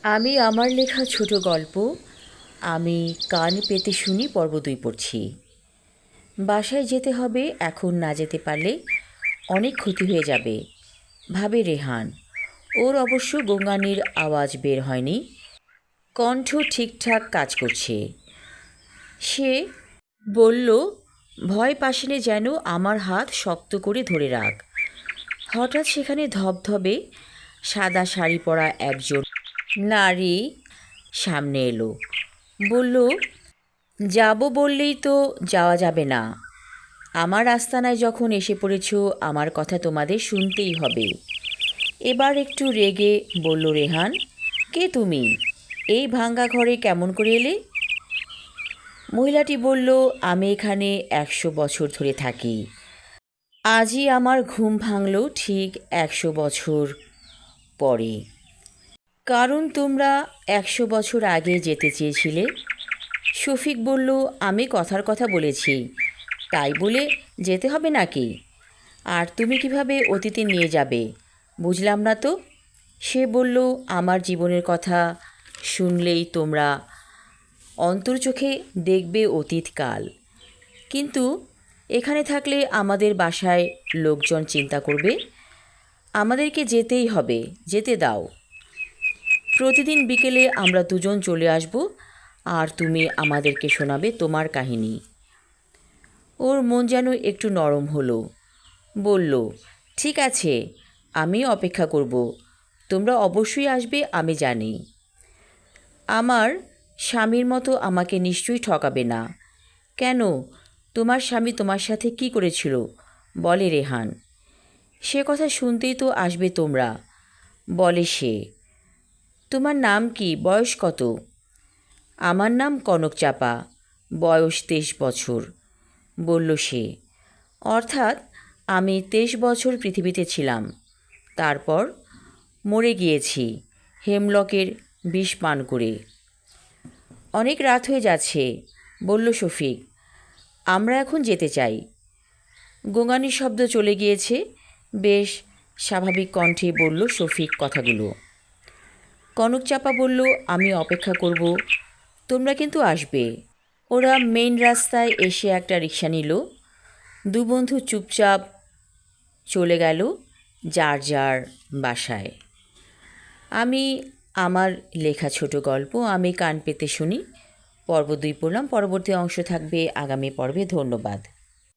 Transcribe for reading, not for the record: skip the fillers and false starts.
আমি আমার লেখা ছোট গল্প আমি কান পেতে শুনি পর্ব ২ পড়ছি। বাসায় যেতে হবে, এখন না যেতে পারলে অনেক ক্ষতি হয়ে যাবে ভাবে রেহান। ওর অবশ্য গোঙানির আওয়াজ বের হয়নি, কণ্ঠ ঠিকঠাক কাজ করছে। সে বলল, ভয় পাশিনে যেন আমার হাত শক্ত করে ধরে রাখ। হঠাৎ সেখানে ধবধবে সাদা শাড়ি পরা একজন নারী সামনে এলো। বলল, যাব বললেই তো যাওয়া যাবে না। আমার আস্তানায় যখন এসে পড়েছ, আমার কথা তোমাদের শুনতেই হবে। এবার একটু রেগে বলল রেহান, কে তুমি? এই ভাঙ্গা ঘরে কেমন করে এলে? মহিলাটি বলল, আমি এখানে ১০০ বছর ধরে থাকি। আজই আমার ঘুম ভাঙল ঠিক ১০০ বছর পরে। কারণ তোমরা ১০০ বছর আগে যেতে চেয়েছিলে। শফিক বলল, আমি কথার কথা বলেছি, তাই বলে যেতে হবে নাকি? আর তুমি কিভাবে অতীতে নিয়ে যাবে বুঝলাম না তো। সে বলল, আমার জীবনের কথা শুনলেই তোমরা অন্তর্চোখে দেখবে অতীতকাল। কিন্তু এখানে থাকলে আমাদের বাসায় লোকজন চিন্তা করবে। আমাদেরকে যেতেই হবে, যেতে দাও। প্রতিদিন বিকেলে আমরা দুজন চলে আসব, আর তুমি আমাদেরকে শোনাবে তোমার কাহিনী। ওর মন যেন একটু নরম হলো। বলল, ঠিক আছে, আমি অপেক্ষা করব। তোমরা অবশ্যই আসবে, আমি জানি। আমার স্বামীর মতো আমাকে নিশ্চয়ই ঠকাবে না। কেন, তোমার স্বামী তোমার সাথে কি করেছিল বলে রেহান। সে কথা শুনতেই তো আসবে তোমরা, বলে সে। তোমার নাম কি, বয়স কত? আমার নাম কনক চাপা, বয়স ২৩ বছর, বলল সে। অর্থাৎ আমি ২৩ বছর পৃথিবীতে ছিলাম, তারপর মরে গিয়েছি হেমলকের বিষ পান করে। অনেক রাত হয়ে যাচ্ছে, বলল শফিক। আমরা এখন যেতে চাই। গোঙানির শব্দ চলে গিয়েছে। বেশ স্বাভাবিক কণ্ঠে বলল শফিক কথাগুলো। কনক চাপা বলল, আমি অপেক্ষা করব, তোমরা কিন্তু আসবে। ওরা মেইন রাস্তায় এসে একটা রিকশা নিল। দু বন্ধু চুপচাপ চলে গেল যার যার বাসায়। আমি আমার লেখা ছোট গল্প আমি কান পেতে শুনি পর্ব ২ পড়লাম। পরবর্তী অংশ থাকবে আগামী পর্বে। ধন্যবাদ।